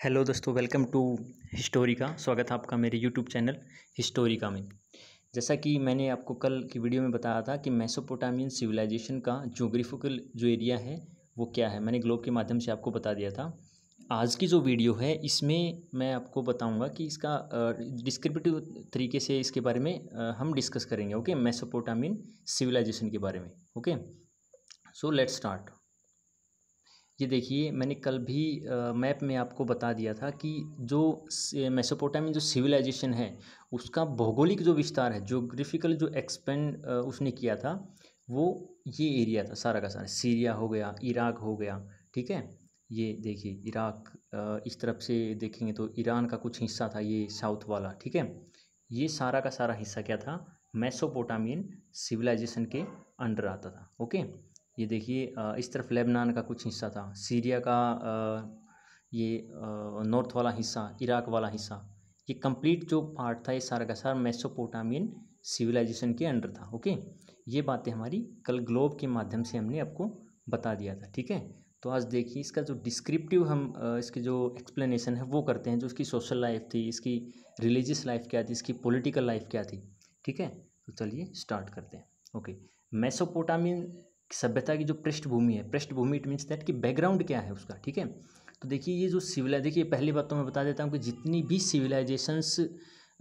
Hello दोस्तों, welcome to Historica. स्वागत है आपका मेरे यूट्यूब चैनल हिस्टोरिका में। जैसा कि मैंने आपको कल की वीडियो में बताया था कि मेसोपोटामियन सिविलाइजेशन का ज्योग्राफिकल जो एरिया है वो क्या है, मैंने ग्लोब के माध्यम से आपको बता दिया था। आज की जो वीडियो है इसमें मैं आपको बताऊंगा कि इसका डिस्क्रिप्टिव तरीके से इसके बारे में हम डिस्कस करेंगे। ओके, मेसोपोटामियन सिविलाइजेशन के बारे में। Okay, so let's start. ये देखिए, मैंने कल भी मैप में आपको बता दिया था कि जो मेसोपोटामियन जो सिविलाइजेशन है उसका भौगोलिक जो विस्तार है, ज्योग्राफिकल जो एक्सपेंड उसने किया था, वो ये एरिया था सारा का सारा। सीरिया हो गया, इराक हो गया, ठीक है। ये देखिए इराक, इस तरफ से देखेंगे तो ईरान का कुछ हिस्सा था, ये साउथ वाला, ठीक है। ये सारा का सारा हिस्सा क्या था, मेसोपोटामियन सिविलाइजेशन के अंडर आता था। ओके, ये देखिए इस तरफ लेबनान का कुछ हिस्सा था, सीरिया का ये नॉर्थ वाला हिस्सा, इराक वाला हिस्सा, ये कंप्लीट जो पार्ट था ये सारा का सारा मेसोपोटामियन सिविलाइजेशन के अंडर था। ओके, ये बातें हमारी कल ग्लोब के माध्यम से हमने आपको बता दिया था, ठीक है। तो आज देखिए इसका जो डिस्क्रिप्टिव हम इसकी जो एक्सप्लेनेशन है वो करते हैं। जो इसकी सोशल लाइफ थी, इसकी रिलीजियस लाइफ क्या थी, इसकी पॉलिटिकल लाइफ क्या थी, ठीक है। तो चलिए स्टार्ट करते हैं। ओके, मेसोपोटामियन सभ्यता की जो पृष्ठभूमि है, पृष्ठभूमि इट मीन्स दैट कि बैकग्राउंड क्या है उसका, ठीक है। तो देखिए ये जो देखिए पहली बात तो मैं बता देता हूँ कि जितनी भी सिविलाइजेशंस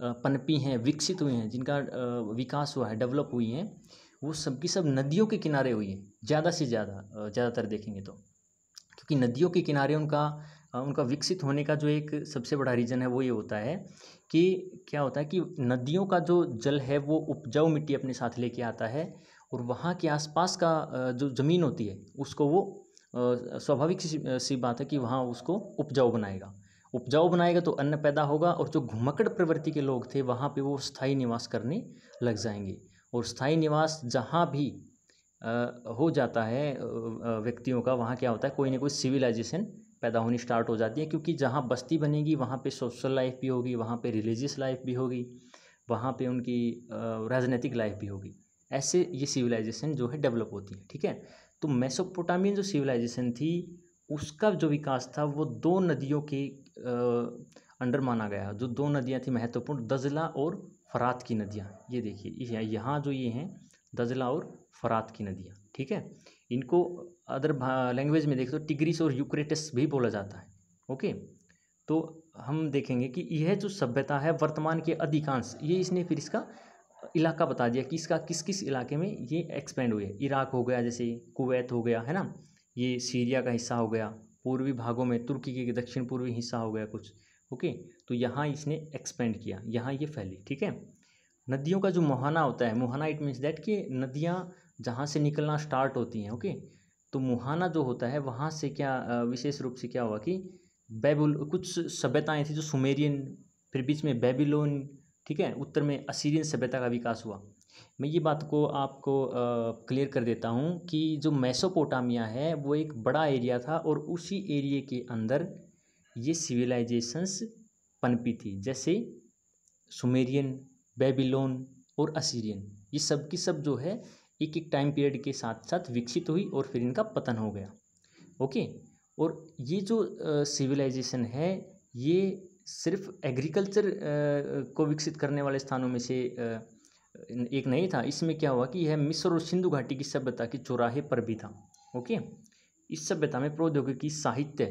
पनपी हैं, विकसित हुई हैं, जिनका विकास हुआ है, डेवलप हुई हैं, वो सब की सब नदियों के किनारे हुई हैं। ज़्यादा से ज़्यादातर देखेंगे तो, क्योंकि नदियों के किनारे उनका विकसित होने का जो एक सबसे बड़ा रीज़न है वो ये होता है कि क्या होता है कि नदियों का जो जल है वो उपजाऊ मिट्टी अपने साथ लेके आता है, और वहाँ के आसपास का जो ज़मीन होती है उसको वो स्वाभाविक सी बात है कि वहाँ उसको उपजाऊ बनाएगा तो अन्न पैदा होगा, और जो घुमक्कड़ प्रवृत्ति के लोग थे वहाँ पे वो स्थायी निवास करने लग जाएंगे। और स्थायी निवास जहाँ भी हो जाता है व्यक्तियों का, वहाँ क्या होता है, कोई ना कोई सिविलाइजेशन पैदा होनी स्टार्ट हो जाती है। क्योंकि जहाँ बस्ती बनेगी वहाँ पे सोशल लाइफ भी होगी, वहाँ पे रिलीजियस लाइफ भी होगी, वहाँ पे उनकी राजनीतिक लाइफ भी होगी। ऐसे ये सिविलाइजेशन जो है डेवलप होती है, ठीक है। तो मेसोपोटामियन जो सिविलाइजेशन थी उसका जो विकास था वो दो नदियों के अंडर माना गया। जो दो नदियाँ थी महत्वपूर्ण, दजला और फरात की नदियाँ। ये देखिए यहाँ जो ये हैं दजला और फरात की नदियाँ, ठीक है। इनको अदर लैंग्वेज में देखें तो टिग्रिस और यूक्रेटिस भी बोला जाता है। ओके, तो हम देखेंगे कि यह जो सभ्यता है वर्तमान के अधिकांश, ये इसने फिर इसका इलाका बता दिया कि इसका किस किस इलाके में ये एक्सपेंड हुए। इराक हो गया, जैसे कुवैत हो गया, है ना, ये सीरिया का हिस्सा हो गया, पूर्वी भागों में तुर्की के दक्षिण पूर्वी हिस्सा हो गया कुछ। ओके, तो यहाँ इसने एक्सपेंड किया, यहाँ ये फैली, ठीक है। नदियों का जो मुहाना होता है, मुहाना इट मीन्स दैट कि नदियाँ जहाँ से निकलना स्टार्ट होती हैं। ओके, तो मुहाना जो होता है वहाँ से क्या विशेष रूप से क्या हुआ कि कुछ सभ्यताएं थी जो सुमेरियन, फिर बीच में बेबीलोन, ठीक है, उत्तर में असीरियन सभ्यता का विकास हुआ। मैं ये बात को आपको क्लियर कर देता हूँ कि जो मेसोपोटामिया है वो एक बड़ा एरिया था, और उसी एरिया के अंदर ये सिविलाइजेशंस पनपी थी। जैसे सुमेरियन, बेबीलोन और असीरियन, ये सब की सब जो है एक एक टाइम पीरियड के साथ साथ विकसित हुई और फिर इनका पतन हो गया। ओके, और ये जो सिविलाइजेशन है ये सिर्फ एग्रीकल्चर को विकसित करने वाले स्थानों में से एक नहीं था। इसमें क्या हुआ कि यह मिस्र और सिंधु घाटी की सभ्यता के चौराहे पर भी था। ओके, इस सभ्यता में प्रौद्योगिकी, साहित्य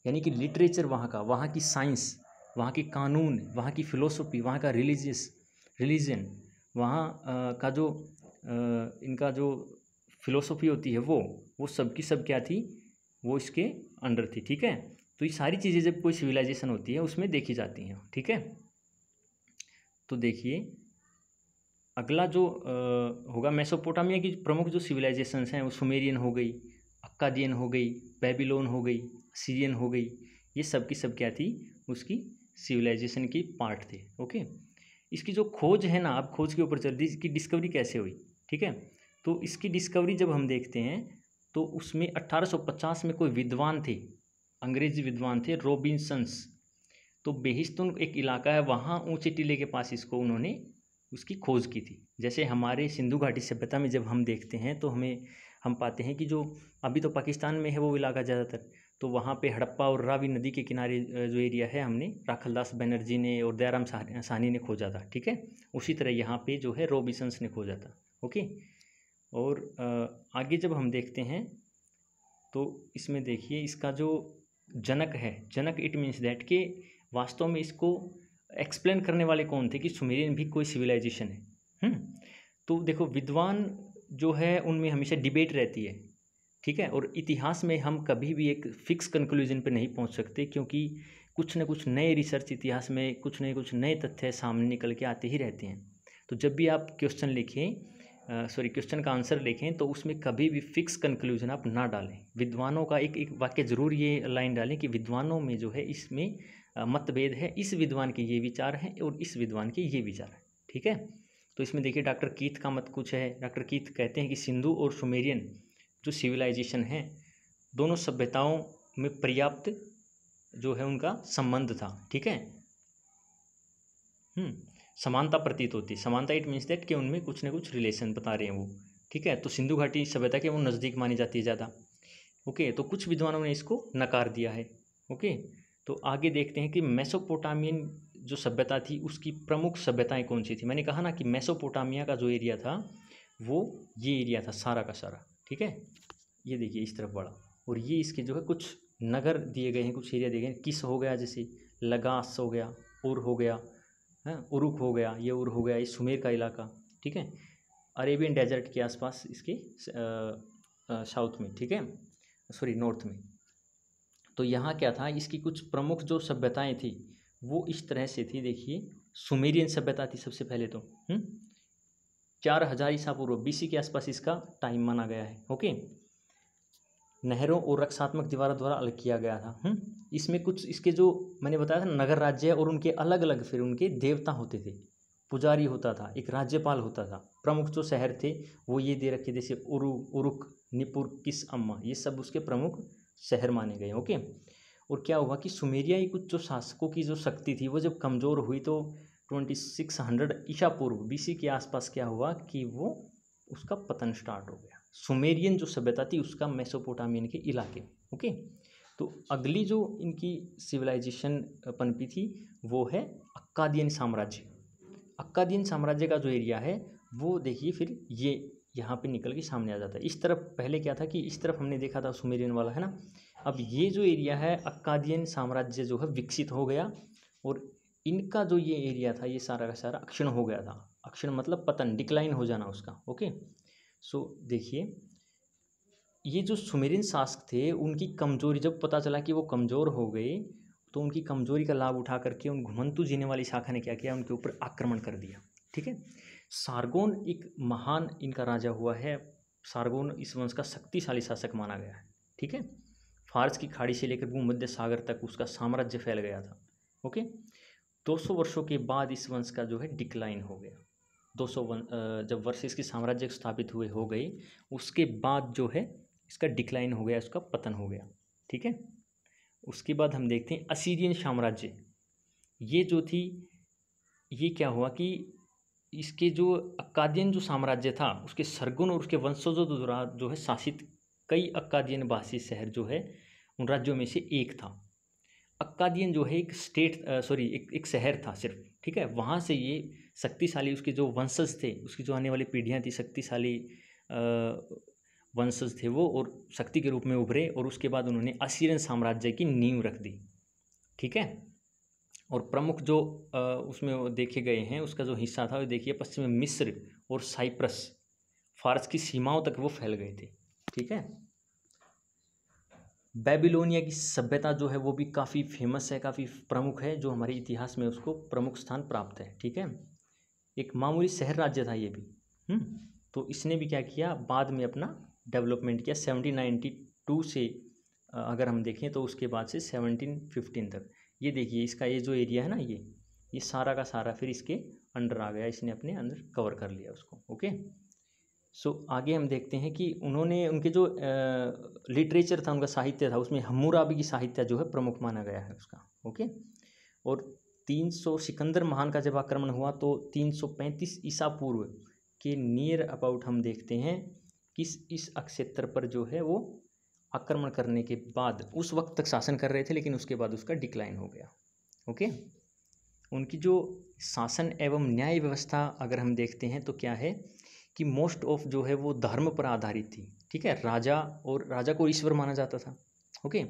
यानी कि लिटरेचर, वहाँ की साइंस, वहाँ के कानून, वहाँ की फिलोसफी, वहाँ का रिलीजन, वहाँ का जो इनका जो फिलोसफी होती है वो सब की सब क्या थी, वो इसके अंडर थी, ठीक है। तो ये सारी चीज़ें जब कोई सिविलाइजेशन होती है उसमें देखी जाती हैं, ठीक है। तो देखिए अगला जो होगा, मेसोपोटामिया की प्रमुख जो सिविलाइजेशंस हैं वो सुमेरियन हो गई, अक्कादियन हो गई, बेबीलोन हो गई, सीरियन हो गई। ये सब की सब क्या थी, उसकी सिविलाइजेशन की पार्ट थे। ओके, इसकी जो खोज है ना, अब खोज के ऊपर चल रही, इसकी डिस्कवरी कैसे हुई, ठीक है। तो इसकी डिस्कवरी जब हम देखते हैं तो उसमें 1850 में कोई विद्वान थे, अंग्रेजी विद्वान थे, रॉबिन्सन्स। तो बेहिस्तून एक इलाका है, वहाँ ऊंचे टीले के पास इसको उन्होंने उसकी खोज की थी। जैसे हमारे सिंधु घाटी सभ्यता में जब हम देखते हैं तो हम पाते हैं कि जो अभी तो पाकिस्तान में है वो इलाका ज़्यादातर, तो वहाँ पे हड़प्पा और रावी नदी के किनारे जो एरिया है हमने राखलदास बनर्जी ने और दयाराम साहनी ने खोजा था, ठीक है। उसी तरह यहाँ पे जो है रॉबिन्सन्स ने खोजा था, ओके। और आगे जब हम देखते हैं तो इसमें देखिए इसका जो जनक है, जनक इट मीन्स दैट कि वास्तव में इसको एक्सप्लेन करने वाले कौन थे कि सुमेरियन भी कोई सिविलाइजेशन है। तो देखो विद्वान जो है उनमें हमेशा डिबेट रहती है, ठीक है। और इतिहास में हम कभी भी एक फिक्स कंक्लूजन पे नहीं पहुंच सकते, क्योंकि कुछ न कुछ नए रिसर्च इतिहास में कुछ नए तथ्य सामने निकल के आते ही रहते हैं। तो जब भी आप क्वेश्चन लिखें क्वेश्चन का आंसर लिखें तो उसमें कभी भी फिक्स कंक्लूजन आप ना डालें। विद्वानों का एक वाक्य ज़रूर ये लाइन डालें कि विद्वानों में जो है इसमें मतभेद है, इस विद्वान के ये विचार हैं और इस विद्वान के ये विचार हैं, ठीक है। तो इसमें देखिए डॉक्टर कीथ का मत कुछ है। डॉक्टर कीथ कहते हैं कि सिंधु और सुमेरियन जो सिविलाइजेशन है दोनों सभ्यताओं में पर्याप्त जो है उनका संबंध था, ठीक है। समानता प्रतीत होती, समानता इट मीन्स दैट कि उनमें कुछ न कुछ रिलेशन बता रहे हैं वो, ठीक है। तो सिंधु घाटी सभ्यता के वो नज़दीक मानी जाती है ज़्यादा, ओके। तो कुछ विद्वानों ने इसको नकार दिया है, ओके। तो आगे देखते हैं कि मेसोपोटामियन जो सभ्यता थी उसकी प्रमुख सभ्यताएं कौन सी थी। मैंने कहा ना कि मेसोपोटामिया का जो एरिया था वो ये एरिया था सारा का सारा, ठीक है। ये देखिए इस तरफ बड़ा, और ये इसके जो है कुछ नगर दिए गए हैं, कुछ एरिया दिए गए हैं। किस हो गया, जैसे लगास हो गया, उर हो गया, उरुक हो गया, ये उर हो गया, ये सुमेर का इलाका, ठीक है। अरेबियन डेजर्ट के आसपास इसके साउथ में, ठीक है, सॉरी नॉर्थ में। तो यहाँ क्या था, इसकी कुछ प्रमुख जो सभ्यताएं थी वो इस तरह से थी। देखिए सुमेरियन सभ्यता थी सबसे पहले तो 4000 ईसा पूर्व BC के आसपास इसका टाइम माना गया है, ओके। नहरों और रक्षात्मक दीवारों द्वारा अलग किया गया था। इसमें कुछ इसके जो मैंने बताया था नगर राज्य और उनके अलग अलग फिर उनके देवता होते थे, पुजारी होता था, एक राज्यपाल होता था। प्रमुख जो शहर थे वो ये दे रखे, जैसे उरुक, निपुर, किस अम्मा, ये सब उसके प्रमुख शहर माने गए, ओके। और क्या हुआ कि सुमेरियाई कुछ जो शासकों की जो शक्ति थी वो जब कमज़ोर हुई तो 2600 ईसा पूर्व BC के आसपास क्या हुआ कि वो उसका पतन स्टार्ट हो गया। सुमेरियन जो सभ्यता थी उसका मेसोपोटामियन के इलाके, ओके। तो अगली जो इनकी सिविलाइजेशन पनपी थी वो है अक्कादियन साम्राज्य। अक्कादियन साम्राज्य का जो एरिया है वो देखिए फिर ये यहाँ पे निकल के सामने आ जाता है। इस तरफ पहले क्या था कि इस तरफ हमने देखा था सुमेरियन वाला, है ना। अब ये जो एरिया है अक्कादियन साम्राज्य जो है विकसित हो गया, और इनका जो ये एरिया था ये सारा का सारा अक्षीण हो गया था। अक्षीण मतलब पतन, डिक्लाइन हो जाना उसका, ओके। सो देखिए ये जो सुमेरियन शासक थे उनकी कमजोरी जब पता चला कि वो कमज़ोर हो गए तो उनकी कमजोरी का लाभ उठा करके उन घुमंतु जीने वाली शाखा ने क्या किया, उनके ऊपर आक्रमण कर दिया, ठीक है। सारगोन एक महान इनका राजा हुआ है। सारगोन इस वंश का शक्तिशाली शासक माना गया है, ठीक है। फारस की खाड़ी से लेकर भूमध्य सागर तक उसका साम्राज्य फैल गया था, ओके। 200 वर्षों के बाद इस वंश का जो है डिक्लाइन हो गया। 200 जब वर्ष इसके साम्राज्य स्थापित हुए हो गए उसके बाद जो है इसका डिक्लाइन हो गया, इसका पतन हो गया, ठीक है। उसके बाद हम देखते हैं असीरियन साम्राज्य। ये जो थी ये क्या हुआ कि इसके जो अक्कादियन जो साम्राज्य था उसके सरगुन और उसके वंशजों द्वारा जो है शासित कई अक्कादियन भाषी शहर जो है उन राज्यों में से एक था। अक्कादियन जो है एक स्टेट एक शहर था सिर्फ, ठीक है। वहाँ से ये शक्तिशाली उसके जो वंशज थे, उसकी जो आने वाली पीढ़ियाँ थी शक्तिशाली वंशज थे वो, और शक्ति के रूप में उभरे, और उसके बाद उन्होंने असीरियन साम्राज्य की नींव रख दी, ठीक है। और प्रमुख जो उसमें वो देखे गए हैं उसका जो हिस्सा था वो देखिए पश्चिम में मिस्र और साइप्रस, फारस की सीमाओं तक वो फैल गए थे, ठीक है। बेबीलोनिया की सभ्यता जो है वो भी काफ़ी फेमस है, काफ़ी प्रमुख है, जो हमारे इतिहास में उसको प्रमुख स्थान प्राप्त है, ठीक है। एक मामूली शहर राज्य था ये भी। तो इसने भी क्या किया, बाद में अपना डेवलपमेंट किया 1792 से अगर हम देखें तो उसके बाद से 1715 तक। ये देखिए इसका ये जो एरिया है ना ये सारा का सारा फिर इसके अंडर आ गया, इसने अपने अंदर कवर कर लिया उसको, ओके। सो आगे हम देखते हैं कि उन्होंने उनके जो लिटरेचर था, उनका साहित्य था, उसमें हम्मुराबी की साहित्य जो है प्रमुख माना गया है उसका, ओके। और 300 सिकंदर महान का जब आक्रमण हुआ तो 335 ईसा पूर्व के नियर अबाउट हम देखते हैं कि इस अक्षेत्र पर जो है वो आक्रमण करने के बाद उस वक्त तक शासन कर रहे थे, लेकिन उसके बाद उसका डिक्लाइन हो गया। ओके, उनकी जो शासन एवं न्याय व्यवस्था अगर हम देखते हैं तो क्या है कि मोस्ट ऑफ जो है वो धर्म पर आधारित थी। ठीक है, राजा को ईश्वर माना जाता था। ओके,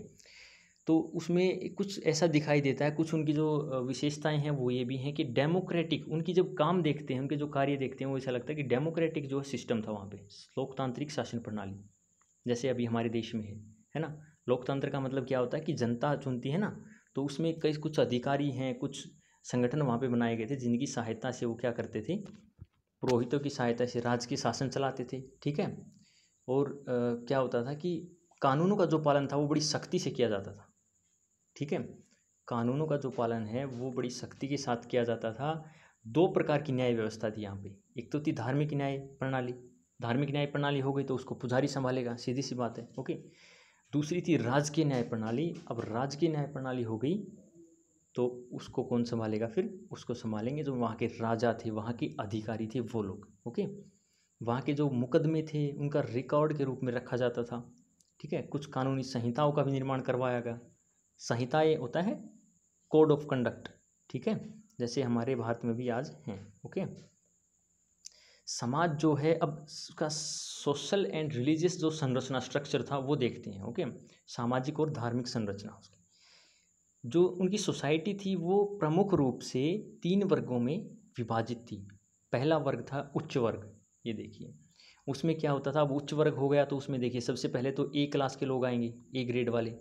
तो उसमें कुछ ऐसा दिखाई देता है, कुछ उनकी जो विशेषताएं हैं वो ये भी हैं कि डेमोक्रेटिक, उनकी जब काम देखते हैं, उनके जो कार्य देखते हैं वो ऐसा लगता है कि डेमोक्रेटिक जो सिस्टम था वहाँ पे, लोकतांत्रिक शासन प्रणाली, जैसे अभी हमारे देश में है ना। लोकतंत्र का मतलब क्या होता है कि जनता चुनती है ना, तो उसमें कई कुछ अधिकारी हैं, कुछ संगठन वहाँ पे बनाए गए थे जिनकी सहायता से वो क्या करते थे, पुरोहितों की सहायता से राज्य के शासन चलाते थे। ठीक है, और क्या होता था कि कानूनों का जो पालन था वो बड़ी सख्ती से किया जाता था। ठीक है, कानूनों का जो पालन है वो बड़ी सख्ती के साथ किया जाता था। दो प्रकार की न्याय व्यवस्था थी यहाँ पे, एक तो थी धार्मिक न्याय प्रणाली, धार्मिक न्याय प्रणाली हो गई तो उसको पुजारी संभालेगा, सीधी सी बात है। ओके, दूसरी थी राजकीय न्याय प्रणाली। अब राजकीय न्याय प्रणाली हो गई तो उसको कौन संभालेगा, फिर उसको संभालेंगे जो वहाँ के राजा थे, वहाँ के अधिकारी थे वो लोग। ओके, वहाँ के जो मुकदमे थे उनका रिकॉर्ड के रूप में रखा जाता था। ठीक है, कुछ कानूनी संहिताओं का भी निर्माण करवाया गया। संहिताएँ होता है कोड ऑफ कंडक्ट। ठीक है, जैसे हमारे भारत में भी आज हैं। ओके, समाज जो है अब उसका सोशल एंड रिलीजियस जो संरचना स्ट्रक्चर था वो देखते हैं। ओके, सामाजिक और धार्मिक संरचना उसकी जो उनकी सोसाइटी थी वो प्रमुख रूप से 3 वर्गों में विभाजित थी। पहला वर्ग था उच्च वर्ग, ये देखिए उसमें क्या होता था, अब उच्च वर्ग हो गया तो उसमें देखिए सबसे पहले तो ए क्लास के लोग आएंगे, ए ग्रेड वाले,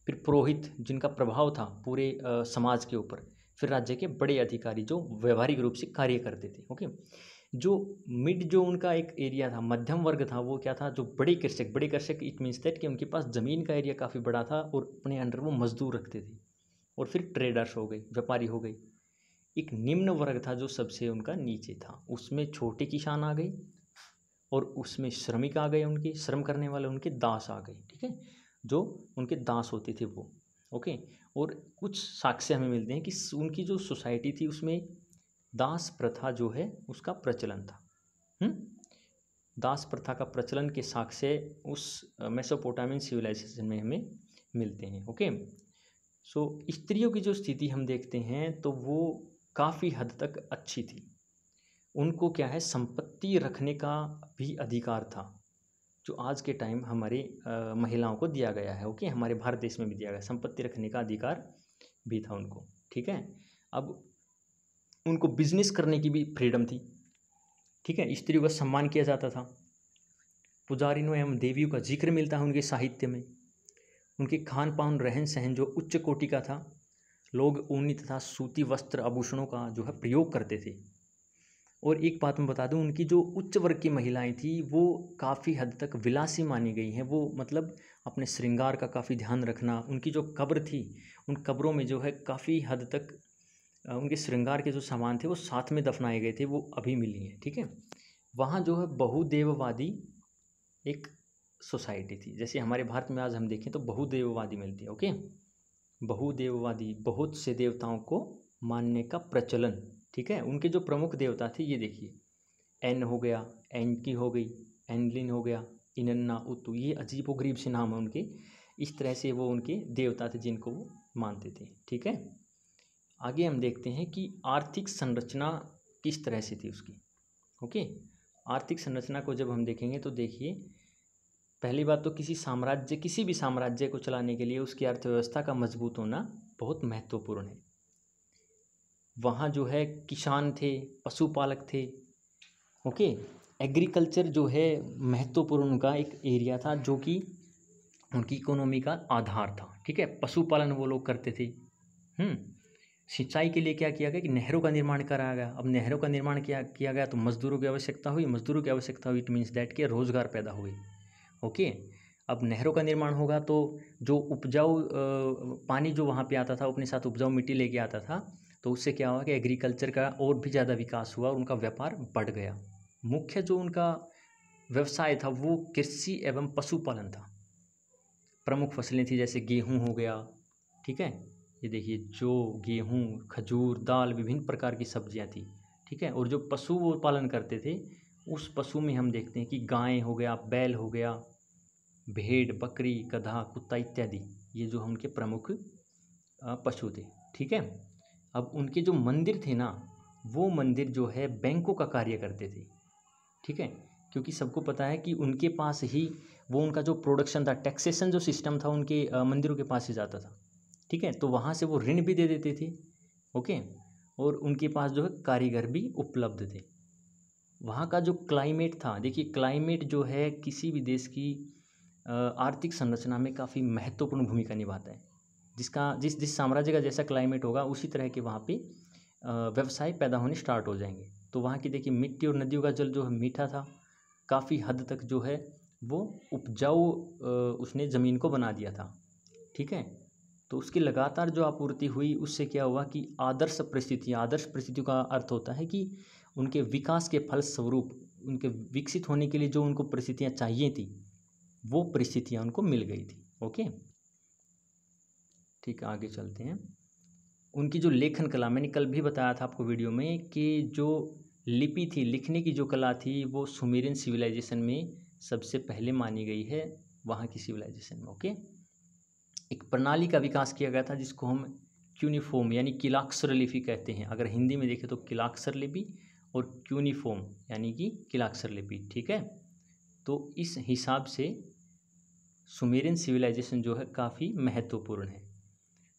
फिर पुरोहित जिनका प्रभाव था पूरे समाज के ऊपर, फिर राज्य के बड़े अधिकारी जो व्यवहारिक रूप से कार्य करते थे। ओके, जो मिड जो उनका एक एरिया था, मध्यम वर्ग था, वो क्या था, जो बड़े कृषक इट मीन्स दैट कि उनके पास ज़मीन का एरिया काफ़ी बड़ा था और अपने अंडर वो मजदूर रखते थे। और फिर ट्रेडर्स हो गए, व्यापारी हो गए। एक निम्न वर्ग था जो सबसे उनका नीचे था, उसमें छोटे किसान आ गए और उसमें श्रमिक आ गए, उनके श्रम करने वाले उनके दास आ गए। ठीक है, जो उनके दास होते थे वो। ओके, और कुछ साक्ष्य हमें मिलते हैं कि उनकी जो सोसाइटी थी उसमें दास प्रथा जो है उसका प्रचलन था। दास प्रथा का प्रचलन के साक्ष्य उस मेसोपोटामियन सिविलाइजेशन में हमें मिलते हैं। ओके, सो स्त्रियों की जो स्थिति हम देखते हैं तो वो काफ़ी हद तक अच्छी थी। उनको क्या है, संपत्ति रखने का भी अधिकार था, जो आज के टाइम हमारे महिलाओं को दिया गया है। ओके, हमारे भारत देश में भी दिया गया, संपत्ति रखने का अधिकार भी था उनको। ठीक है, अब उनको बिजनेस करने की भी फ्रीडम थी। ठीक है, स्त्रियों का सम्मान किया जाता था, पुजारियों एवं देवियों का जिक्र मिलता है उनके साहित्य में। उनके खान पान रहन सहन जो उच्च कोटि का था, लोग ऊनी तथा सूती वस्त्र आभूषणों का जो है प्रयोग करते थे। और एक बात मैं बता दूं, उनकी जो उच्च वर्ग की महिलाएं थी वो काफ़ी हद तक विलासी मानी गई हैं। वो मतलब अपने श्रृंगार का काफ़ी ध्यान रखना, उनकी जो कब्र थी उन कब्रों में जो है काफ़ी हद तक उनके श्रृंगार के जो सामान थे वो साथ में दफनाए गए थे, वो अभी मिली हैं। ठीक है, वहाँ जो है बहुदेववादी एक सोसाइटी थी, जैसे हमारे भारत में आज हम देखें तो बहुदेववादी मिलती है। ओके, बहुदेववादी, बहुत से देवताओं को मानने का प्रचलन। ठीक है, उनके जो प्रमुख देवता थे ये देखिए, एन हो गया, एनकी हो गई, एनलिन हो गया, इनन्ना उतु, ये अजीबोगरीब से नाम है उनके। इस तरह से वो उनके देवता थे जिनको वो मानते थे। ठीक है, आगे हम देखते हैं कि आर्थिक संरचना किस तरह से थी उसकी। ओके, आर्थिक संरचना को जब हम देखेंगे तो देखिए, पहली बात तो किसी भी साम्राज्य को चलाने के लिए उसकी अर्थव्यवस्था का मजबूत होना बहुत महत्वपूर्ण है। वहाँ जो है किसान थे, पशुपालक थे। ओके, एग्रीकल्चर जो है महत्वपूर्ण उनका एक एरिया था जो कि उनकी इकोनॉमी का आधार था। ठीक है, पशुपालन वो लोग करते थे। सिंचाई के लिए क्या किया गया कि नहरों का निर्माण कराया गया। अब नहरों का निर्माण किया गया तो मजदूरों की आवश्यकता हुई, इट मीन्स दैट कि रोजगार पैदा हुई। ओके, अब नहरों का निर्माण होगा तो जो उपजाऊ पानी जो वहाँ पे आता था अपने साथ उपजाऊ मिट्टी लेके आता था, तो उससे क्या हुआ कि एग्रीकल्चर का और भी ज़्यादा विकास हुआ, उनका व्यापार बढ़ गया। मुख्य जो उनका व्यवसाय था वो कृषि एवं पशुपालन था। प्रमुख फसलें थी जैसे गेहूँ हो गया। ठीक है, ये देखिए जो गेहूँ, खजूर, दाल, विभिन्न प्रकार की सब्जियाँ थी। ठीक है, और जो पशु वो पालन करते थे उस पशु में हम देखते हैं कि गाय हो गया, बैल हो गया, भेड़, बकरी, गधा, कुत्ता इत्यादि, ये जो उनके प्रमुख पशु थे। ठीक है। अब उनके जो मंदिर थे ना, वो मंदिर जो है बैंकों का कार्य करते थे। ठीक है, क्योंकि सबको पता है कि उनके पास ही वो उनका जो प्रोडक्शन था, टैक्सेशन जो सिस्टम था, उनके मंदिरों के पास ही जाता था। ठीक है, तो वहाँ से वो ऋण भी दे देते थे। ओके, और उनके पास जो है कारीगर भी उपलब्ध थे। वहाँ का जो क्लाइमेट था, देखिए क्लाइमेट जो है किसी भी देश की आर्थिक संरचना में काफ़ी महत्वपूर्ण भूमिका निभाता है। जिस साम्राज्य का जैसा क्लाइमेट होगा, उसी तरह के वहाँ पे व्यवसाय पैदा होने स्टार्ट हो जाएंगे। तो वहाँ की देखिए मिट्टी और नदियों का जल जो है मीठा था, काफ़ी हद तक जो है वो उपजाऊ उसने ज़मीन को बना दिया था। ठीक है, तो उसकी लगातार जो आपूर्ति हुई, उससे क्या हुआ कि आदर्श परिस्थितियों का अर्थ होता है कि उनके विकास के फलस्वरूप, उनके विकसित होने के लिए जो उनको परिस्थितियाँ चाहिए थी, वो परिस्थितियाँ उनको मिल गई थी। ओके, ठीक है, आगे चलते हैं। उनकी जो लेखन कला, मैंने कल भी बताया था आपको वीडियो में कि जो लिपि थी, लिखने की जो कला थी, वो सुमेरियन सिविलाइजेशन में सबसे पहले मानी गई है, वहाँ की सिविलाइजेशन में। ओके, एक प्रणाली का विकास किया गया था जिसको हम क्यूनिफॉर्म यानी किलाक्षर लिपि कहते हैं। अगर हिंदी में देखें तो किलाक्षर लिपि, और क्यूनिफॉर्म यानी कि किलाक्षर लिपि। ठीक है, तो इस हिसाब से सुमेरियन सिविलाइजेशन जो है काफ़ी महत्वपूर्ण है।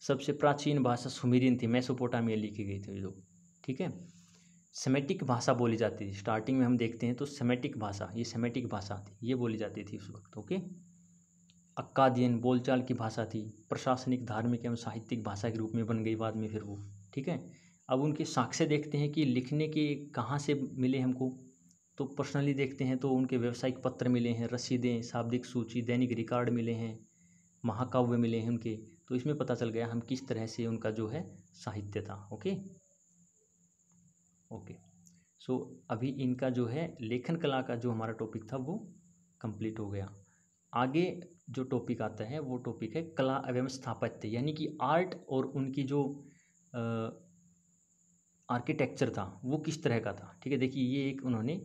सबसे प्राचीन भाषा सुमेरियन थी, मेसोपोटामिया लिखी गई थी जो। ठीक है, सेमेटिक भाषा बोली जाती थी। स्टार्टिंग में हम देखते हैं तो सेमेटिक भाषा, ये सेमेटिक भाषा थी, ये बोली जाती थी उस वक्त। ओके, अक्कादियन बोलचाल की भाषा थी, प्रशासनिक, धार्मिक एवं साहित्यिक भाषा के रूप में बन गई बाद में फिर वो। ठीक है, अब उनके साक्ष्य देखते हैं कि लिखने के कहाँ से मिले हमको। तो पर्सनली देखते हैं तो उनके व्यावसायिक पत्र मिले हैं, रसीदें, शाब्दिक सूची, दैनिक रिकॉर्ड मिले हैं, महाकाव्य मिले हैं उनके। तो इसमें पता चल गया हम किस तरह से उनका जो है साहित्य था। ओके ओके, सो अभी इनका जो है लेखन कला का जो हमारा टॉपिक था वो कंप्लीट हो गया। आगे जो टॉपिक आता है वो टॉपिक है कला एवं स्थापत्य, यानी कि आर्ट, और उनकी जो आर्किटेक्चर था वो किस तरह का था। ठीक है, देखिए ये एक उन्होंने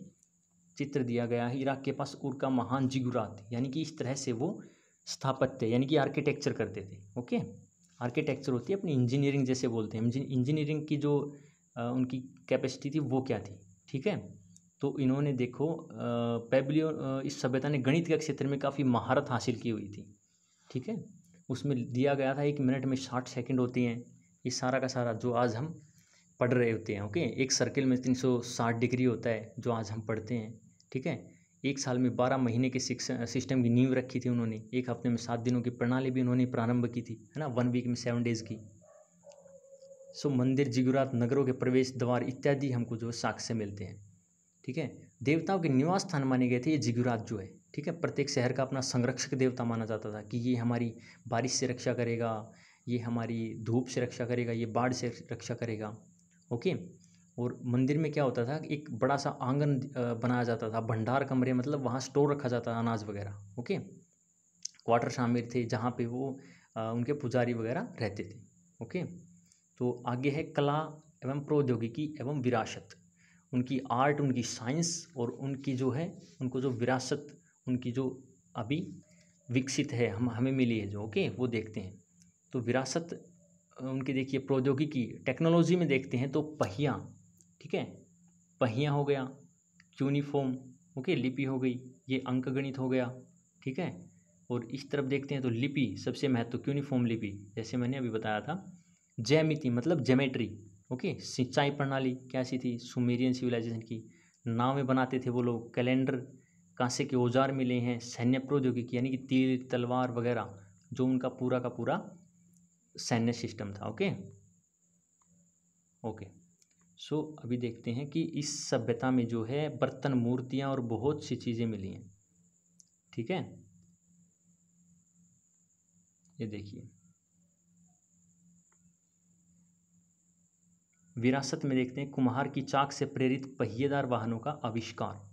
चित्र दिया गया है, इराक के पास उर का महान जिगुरात, यानी कि इस तरह से वो स्थापत्य यानी कि आर्किटेक्चर करते थे। ओके, आर्किटेक्चर होती है अपनी इंजीनियरिंग जैसे बोलते हैं, इंजीनियरिंग की जो उनकी कैपेसिटी थी वो क्या थी। ठीक है, तो इन्होंने देखो इस सभ्यता ने गणित के क्षेत्र में काफ़ी महारत हासिल की हुई थी। ठीक है, उसमें दिया गया था 1 मिनट में 60 सेकंड होती हैं। ये सारा का सारा जो आज हम पढ़ रहे होते हैं। ओके, एक सर्किल में 360 डिग्री होता है जो आज हम पढ़ते हैं। ठीक है, एक साल में 12 महीने के सिस्टम की नींव रखी थी उन्होंने। एक हफ्ते में 7 दिनों की प्रणाली भी उन्होंने प्रारंभ की थी, है ना, 1 वीक में 7 डेज की। सो मंदिर, जिगुरात, नगरों के प्रवेश द्वार इत्यादि हमको जो साक्ष्य मिलते हैं। ठीक है, देवताओं के निवास स्थान माने गए थे ये जिगुरात जो है। ठीक है, प्रत्येक शहर का अपना संरक्षक देवता माना जाता था कि ये हमारी बारिश से रक्षा करेगा, ये हमारी धूप से रक्षा करेगा, ये बाढ़ से रक्षा करेगा। ओके, और मंदिर में क्या होता था, एक बड़ा सा आंगन बनाया जाता था, भंडार कमरे, मतलब वहाँ स्टोर रखा जाता था अनाज वगैरह। ओके, क्वार्टर शामिल थे जहाँ पे वो उनके पुजारी वगैरह रहते थे। ओके, तो आगे है कला एवं प्रौद्योगिकी एवं विरासत, उनकी आर्ट, उनकी साइंस, और उनकी जो है उनको जो विरासत उनकी जो अभी विकसित है, हमें मिली है जो। ओके, वो देखते हैं। तो विरासत उनकी देखिए, प्रौद्योगिकी, टेक्नोलॉजी में देखते हैं तो पहिया। ठीक है, पहिया हो गया, यूनिफॉर्म, ओके, लिपि हो गई, ये अंक गणित हो गया। ठीक है, और इस तरफ देखते हैं तो लिपि सबसे महत्व, यूनिफॉर्म लिपि, जैसे मैंने अभी बताया था। ज्यामिति मतलब ज्योमेट्री। ओके, सिंचाई प्रणाली कैसी थी सुमेरियन सिविलाइजेशन की, नावें बनाते थे वो लोग, कैलेंडर, कांसे के औजार मिले हैं, सैन्य प्रौद्योगिकी यानी कि तीर, तलवार वगैरह, जो उनका पूरा का पूरा सैन्य सिस्टम था। ओके ओके, सो अभी देखते हैं कि इस सभ्यता में जो है बर्तन, मूर्तियाँ और बहुत सी चीज़ें मिली हैं। ठीक है, ये देखिए विरासत में देखते हैं कुम्हार की चाक से प्रेरित पहिएदार वाहनों का आविष्कार,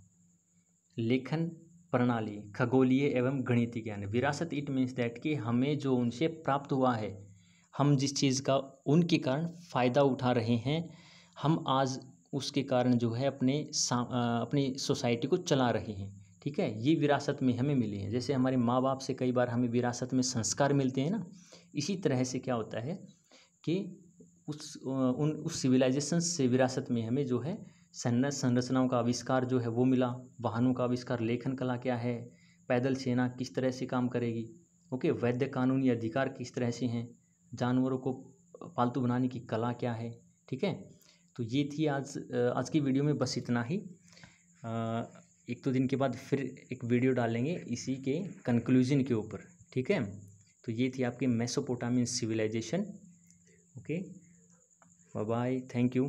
लेखन प्रणाली, खगोलीय एवं गणितीय ज्ञान। विरासत इट मीन्स दैट कि हमें जो उनसे प्राप्त हुआ है, हम जिस चीज़ का उनके कारण फ़ायदा उठा रहे हैं, हम आज उसके कारण जो है अपनी सोसाइटी को चला रहे हैं। ठीक ठीक है, ये विरासत में हमें मिली हैं। जैसे हमारे माँ बाप से कई बार हमें विरासत में संस्कार मिलते हैं ना, इसी तरह से क्या होता है कि उस सिविलाइजेशन से विरासत में हमें जो है संरचनाओं का आविष्कार जो है वो मिला, वाहनों का आविष्कार, लेखन कला क्या है, पैदल सेना किस तरह से काम करेगी, ओके, वैध कानूनी अधिकार किस तरह से हैं, जानवरों को पालतू बनाने की कला क्या है। ठीक है, तो ये थी आज की वीडियो में, बस इतना ही। 1-2 दिन के बाद फिर एक वीडियो डालेंगे इसी के कंक्लूजन के ऊपर। ठीक है, तो ये थी आपकी Mesopotamian civilisation. Okay, bye bye, thank you.